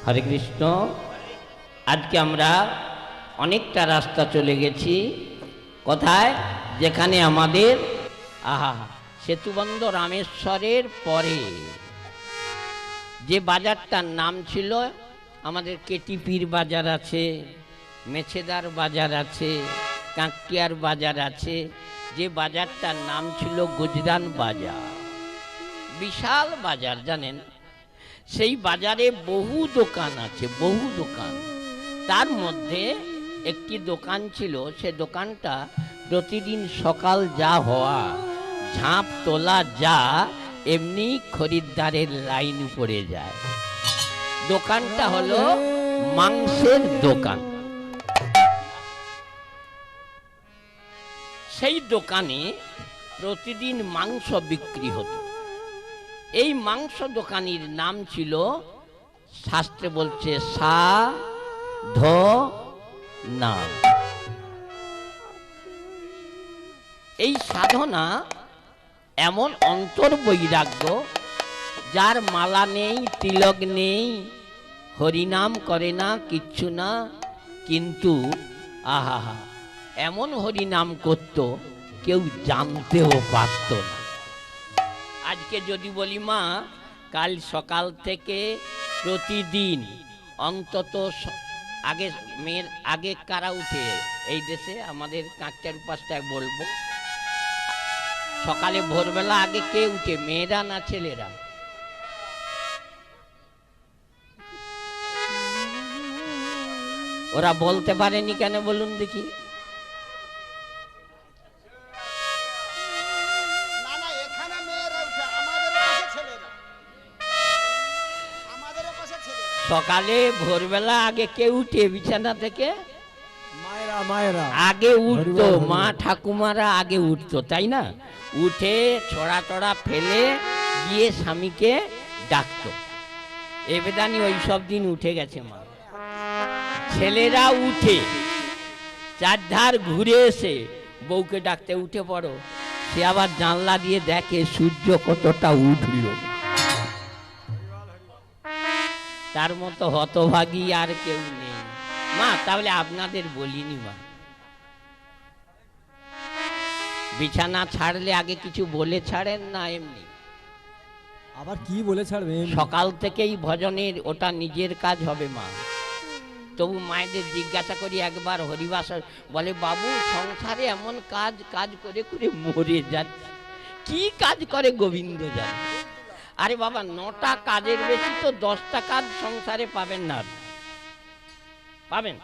হরে কৃষ্ণ। আজকে আমরা অনেকটা রাস্তা চলে গেছি, কোথায়? যেখানে আমাদের সেতুবন্ধ রামেশ্বরের পরে যে বাজারটার নাম ছিল, আমাদের কেটিপির বাজার আছে, মেছেদার বাজার আছে, কাঁকটিয়ার বাজার আছে। যে বাজারটার নাম ছিল গুজরান বাজার, বিশাল বাজার জানেন। সেই বাজারে বহু দোকান আছে, বহু দোকান। তার মধ্যে একটি দোকান ছিল, সে দোকানটা প্রতিদিন সকাল যা হওয়া, ঝাঁপ তোলা যা, এমনি খরিদ্দারের লাইন পড়ে যায়। দোকানটা হলো মাংসের দোকান। সেই দোকানে প্রতিদিন মাংস বিক্রি হতো। এই মাংস দোকানির নাম ছিল, শাস্ত্রে বলছে, সাধনা। এই সাধনা এমন অন্তর বৈরাগ্য, যার মালা নেই, তিলক নেই, হরিনাম করে না, কিচ্ছু না, কিন্তু এমন হরিনাম করত কেউ জানতেও পারত না। আজকে যদি বলি, মা কাল সকাল থেকে প্রতিদিন অন্তত আগে মেয়ের আগে কারা উঠে এই দেশে, আমাদের কাঁকটার উপাসটায় বলবো, সকালে ভোরবেলা আগে কে উঠে, মেয়েরা না ছেলেরা? ওরা বলতে পারেনি কেন বলুন দেখি? সকালে ভোরবেলা আগে কে উঠে বিছানা থেকে? মায়েরা মায়েরা আগে উঠতো, মা ঠাকুমারা আগে উঠতো, তাই না? উঠে ছড়া টড়া ফেলে গিয়ে স্বামীকে ডাকতো। এবেদানি ওই সব দিন উঠে গেছে মা। ছেলেরা উঠে চারধার ঘুরে এসে বউকে ডাকতে, উঠে পড়ো। সে আবার জানলা দিয়ে দেখে সূর্য কতটা উঠল। তার মতো হতভাগী আর কেউ নেই মা। তাহলে আপনাদের বলিনি মা, বিছানা ছাড়লে আগে কিছু বলে ছাড়েন না? এমনি আবার কি বলে ছাড়বে? সকাল থেকেই ভজনের ওটা নিজের কাজ হবে মা। তবু মায়েদের জিজ্ঞাসা করি একবার, হরিবাস বলে, বাবু সংসারে এমন কাজ কাজ করে করে মরে যাচ্ছে, কি কাজ করে গোবিন্দ জানে। আরে বাবা, 9টা কাজের বেশি তো 10টা কাজ সংসারে পাবেন না। পাবেন?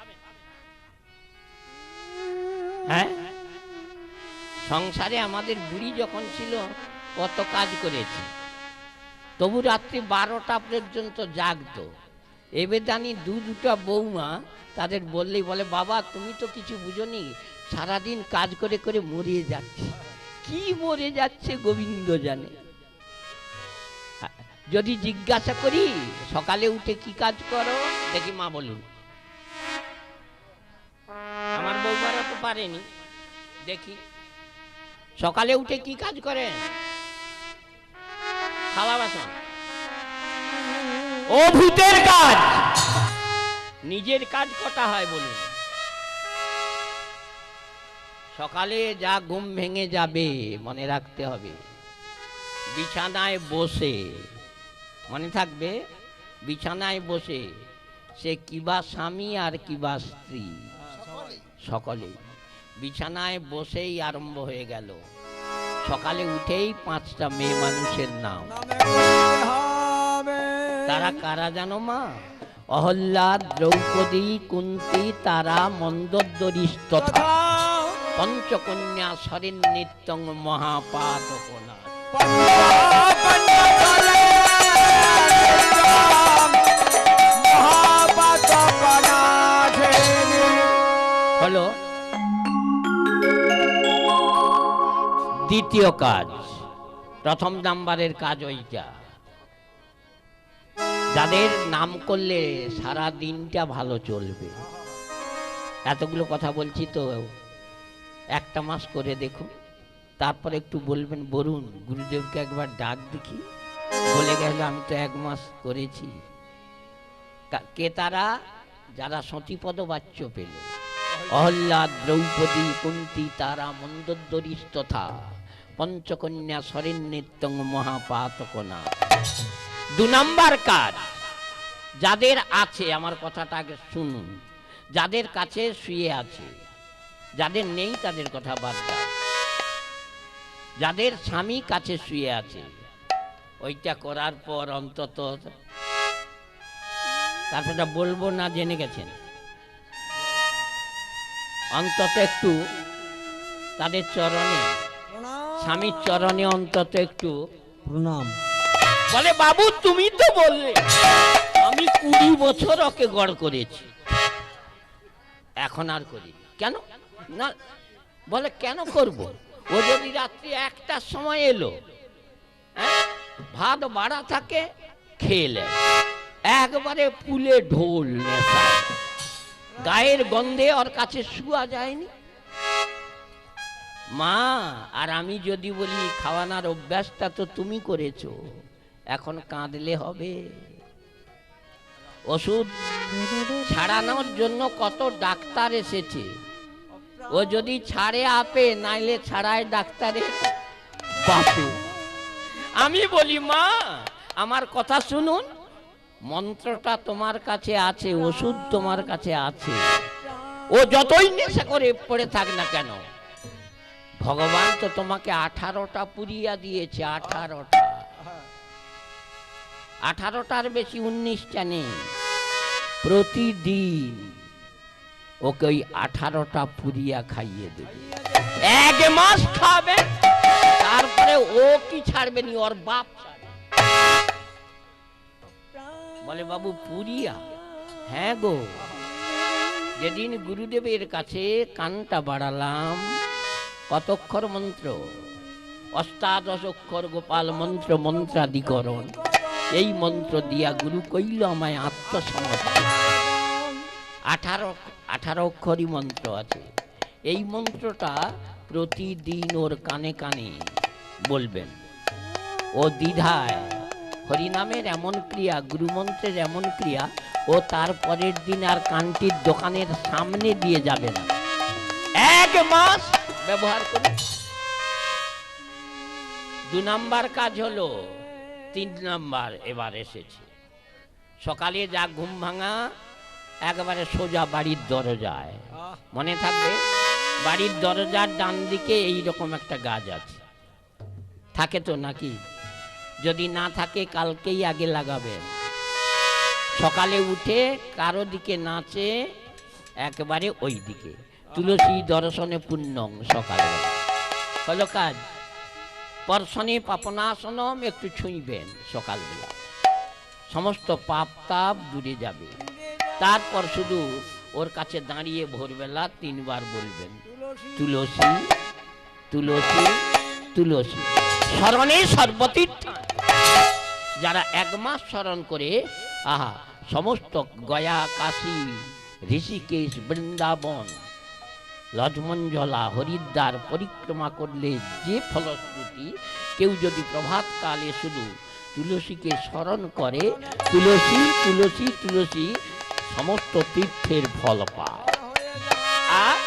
হ্যাঁ, সংসারে আমাদের বুড়ি যখন ছিল কত কাজ করেছে, তবু রাত্রি 12টা পর্যন্ত জাগতো। এবার জানি দুটা বৌমা, তাদের বললেই বলে, বাবা তুমি তো কিছু বুঝোনি, সারাদিন কাজ করে করে মরে যাচ্ছে। কি মরে যাচ্ছে গোবিন্দ জানে। যদি জিজ্ঞাসা করি সকালে উঠে কি কাজ করো, দেখি মা বলুন। আমার বৌমারা তো পারেনি, দেখি সকালে উঠে কি কাজ করেন? থালা বাসন, ও ভূতের কাজ। নিজের কাজ কটা হয় বলুন? সকালে যা ঘুম ভেঙে যাবে মনে রাখতে হবে, বিছানায় বসে, মনে থাকবে, বিছানায় বসে, সে কিবা স্বামী আর কিবা স্ত্রী, সকলে বিছানায় বসেই আরম্ভ হয়ে গেল। সকালে উঠেই 5টা মেয়ে মানুষের নাম। তারা কারা জানো মা? অহল্যা, দ্রৌপদী, কুন্তী, তারা, মন্দোদরী, তথা পঞ্চকন্যা সরেন নিত্যং মহাপাতকনা। হলো দ্বিতীয় কাজ। প্রথম নাম্বারের কাজ ওইটা, যাদের নাম করলে সারা দিনটা ভালো চলবে। এতগুলো কথা বলছি তো, 1টা মাস করে দেখুন, তারপর একটু বলবেন, বলুন গুরুদেবকে একবার ডাক দেখি। বলে গেল আমি তো 1 মাস করেছি, কে তারা? যারা সতীপদ বাচ্য পেল। অহল্যা, দ্রৌপদী, কুন্তী, তারা, মন্দোদরী তথা পঞ্চকন্যা শরণ্যেত্তং মহাপাতকনা। 2 নাম্বার কাজ, যাদের আছে, আমার কথাটা আগে শুনুন, যাদের কাছে শুয়ে আছে, যাদের নেই তাদের কথা বাদ দাও, যাদের স্বামী কাছে শুয়ে আছে, ওইটা করার পর অন্তত, তারপরটা বলবো না, জেনে গেছেন, অন্তত একটু তাদের চরণে, স্বামীর চরণে অন্তত একটু প্রণাম। বলে, বাবু তুমি তো বললে আমি 20 বছর ওকে গড় করেছি, এখন আর করি কেন? না, বলে কেন করব? ও যদি রাত্রি 1টার সময় এলো, ভাত বাড়া থাকে, খেলে একবারে পুলে ঢোল নেশা, গায়ের গন্ধে ওর কাছে শুয়া যায়নি। মা আর আমি যদি বলি খাওয়ানোর অভ্যাসটা তো তুমি করেছো, এখন কাঁদলে হবে? ওষুধ ছাড়ানোর জন্য কত ডাক্তার এসেছে, ও যদি ছাড়ে আপে, নাইলে ছাড়ায় ডাক্তারের বাপে। আমি বলি, মা আমার কথা শুনুন, মন্ত্রটা তোমার কাছে আছে, ওষুধ তোমার কাছে আছে, ও যতই নেশা করে পড়ে থাক না কেন, ভগবান তো তোমাকে 18টা পুরিয়া দিয়েছে, 18টার বেশি 19টা নেই। প্রতিদিন ওকে ওই 18টা পুরিয়া খাইয়ে দেবে, 1 মাস খাবে, তারপরে ও কি ছাড়বেনি, ওর বাপ ছাড়বে। বলে, বাবু পুরিয়া? হ্যাঁ গো, যেদিন গুরুদেবের কাছে কানটা বাড়ালাম, কত অক্ষর মন্ত্র, 18 অক্ষর গোপাল মন্ত্র, মন্ত্রাদিকরণ, এই মন্ত্র দিয়া গুরু কইল আমায় আত্মসমর্পণ। 18 অক্ষরই মন্ত্র আছে। এই মন্ত্রটা প্রতিদিন ওর কানে কানে বলবেন। ও দ্বিধায়, হরিনামের এমন ক্রিয়া, গুরুমন্ত্রের এমন ক্রিয়া, ও তার পরের দিন আর কানটির দোকানের সামনে দিয়ে যাবে না। 1 মাস ব্যবহার করে। 2 নাম্বার কাজ হলো, 3 নাম্বার এবার এসেছে। সকালে যা ঘুম ভাঙা, একবারে সোজা বাড়ির দরজায়, মনে থাকবে, বাড়ির দরজার ডান দিকে এইরকম একটা গাছ আছে, থাকে তো নাকি? যদি না থাকে কালকেই আগে লাগাবেন। সকালে উঠে কারো দিকে নাচে, একবারে ওই দিকে, তুলসী দর্শনে পুণ্যং, সকালে হলো কাজ। পর্শনে পাপনাশনম একটু ছুঁইবেন সকালবেলা, সমস্ত পাপ তাপ দূরে যাবে। তারপর শুধু ওর কাছে দাঁড়িয়ে ভোরবেলা 3 বার বলবেন, তুলসী তুলসী তুলসী, স্মরণে সর্বতীর্থ। যারা 1 মাস স্মরণ করে, আহা, সমস্ত গয়া, কাশী, ঋষিকেশ, বৃন্দাবন, লজমঞ্জলা, হরিদ্বার পরিক্রমা করলে যে ফলশ্রুতি, কেউ যদি প্রভাত কালে শুধু তুলসীকে স্মরণ করে, তুলসী তুলসী তুলসী, সমস্ত তীর্থের ফল পায়। আর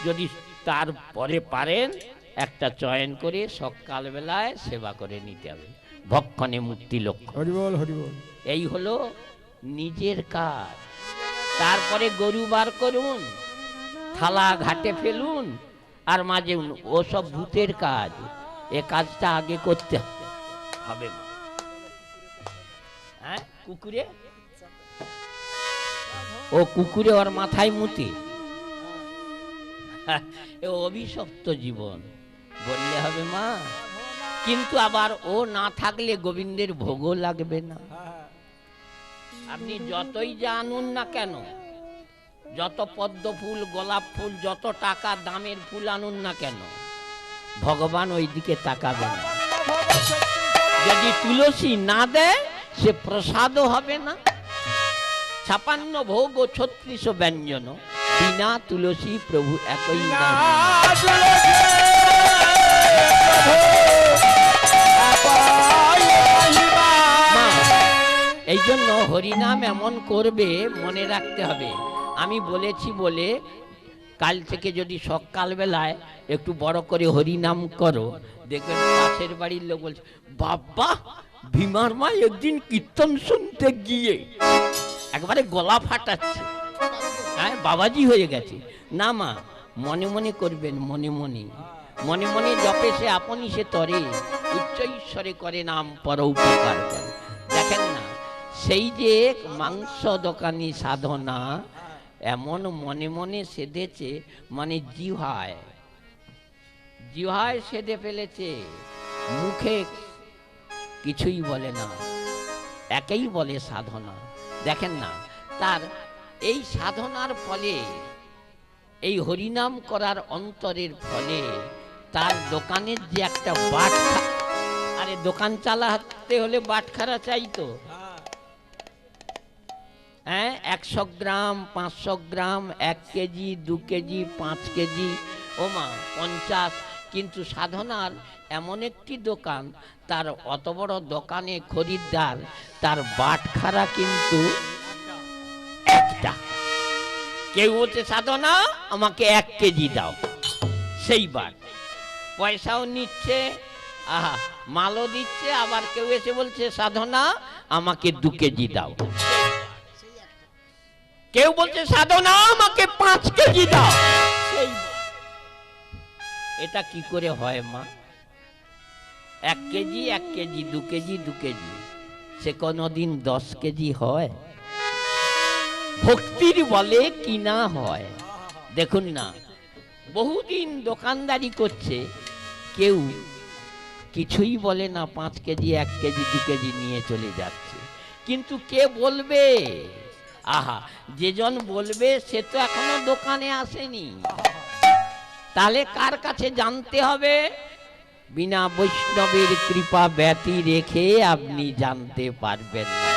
যদি তারপরে পারেন, একটা চয়ন করে সকালবেলায় সেবা করে নিতে হবে, ভক্ষণে মুক্তি লক্ষ্য। হরিবল হরিবল। এই হলো নিজের কাজ। তারপরে গরু বার করুন, থালা ঘাটে ফেলুন, আর মাঝে ওসব ভূতের কাজ, এ কাজটা আগে করতে হবে। হ্যাঁ, কুকুরে, ও কুকুরে ওর মাথায় মুতি, এ অভিশপ্ত জীবন বললে হবে মা। কিন্তু আবার ও না থাকলে গোবিন্দের ভোগও লাগবে না। আপনি যতই জানুন না কেন, যত পদ্ম ফুল, গোলাপ ফুল, যত টাকা দামের ফুল আনুন না কেন, ভগবান ওই দিকে তাকাবে না। যদি তুলসী না দেয়, সে প্রসাদও হবে না। 56 ভোগ ও 36 ব্যঞ্জন, বিনা তুলসী প্রভু একই না। এই জন্য হরিনাম এমন করবে, মনে রাখতে হবে। আমি বলেছি বলে কাল থেকে যদি সকালবেলায় একটু বড় করে হরিনাম করো, দেখবেন পাশের বাড়ির লোক বলছে, বাবা ভীমার মা একদিন কীর্তন শুনতে গিয়ে একবারে গলা ফাটাচ্ছে, হ্যাঁ বাবাজি হয়ে গেছে। না মা, মনে মনে করবেন, মনে মনে মনে মনে জপে সে আপনি সে তরে, উচ্চ ঈশ্বরে করে নাম পর উপকার করে। দেখেন না, সেই যে মাংস দোকানি সাধনা এমন মনে মনে সেধেছে, মানে জিহায় জিহায় সেধে ফেলেছে, মুখে কিছুই বলে না, একেই বলে সাধনা। দেখেন না, তার এই সাধনার ফলে, এই হরিনাম করার অন্তরের ফলে তার দোকানের যে একটা আরে দোকান চালাতে হলে বাটখারা চাইতো, হ্যাঁ 100 গ্রাম 500 গ্রাম 1 কেজি 2 কেজি 5 কেজি ওমা 50, কিন্তু সাধনার এমন একটি দোকান, তার অত বড় দোকানে খরিদ্দার, তার বাটখারা কিন্তু একটা। কেউ বলছে সাধনা আমাকে 1 কেজি দাও, সেই বাট পয়সাও নিচ্ছে, আহা মালও দিচ্ছে, আবার কেউ এসে বলছে সাধনা আমাকে 2 কেজি দাও, কেউ বলছে সাধনা আমাকে 5 কেজি দাও। এটা কি করে হয় মা? 1 কেজি 1 কেজি 2 কেজি 2 কেজি, সে কোনদিন 10 কেজি হয়? ভক্তির বলে কিনা হয়। দেখুন না, বহুদিন দোকানদারি করছে, কেউ কিছুই বলে না, 5 কেজি 1 কেজি 2 কেজি নিয়ে চলে যাচ্ছে। কিন্তু কে বলবে? আহা, যেজন বলবে সে তো এখনো দোকানে আসেনি। তাহলে কার কাছে জানতে হবে? বিনা বৈষ্ণবের কৃপা ব্যতি রেখে আপনি জানতে পারবেন না।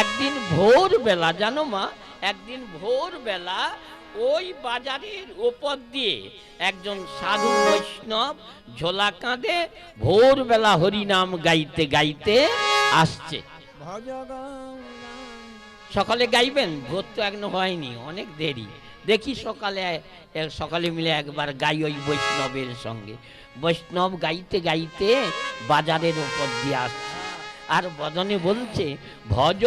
একদিন ভোরবেলা, জানো মা, একদিন ভোরবেলা ওই বাজারের ওপর দিয়ে একজন সাধু বৈষ্ণব ঝোলা কাঁধে ভোরবেলা হরিনাম গাইতে গাইতে আসছে। সকালে গাইবেন? ভোর তো এখনো হয়নি, অনেক দেরি। দেখি সকালে মিলে একবার গাই ওই বৈষ্ণবের সঙ্গে। বৈষ্ণব গাইতে গাইতে বাজারের ওপর দিয়ে আসছে, আর বদনে বলছে ভজ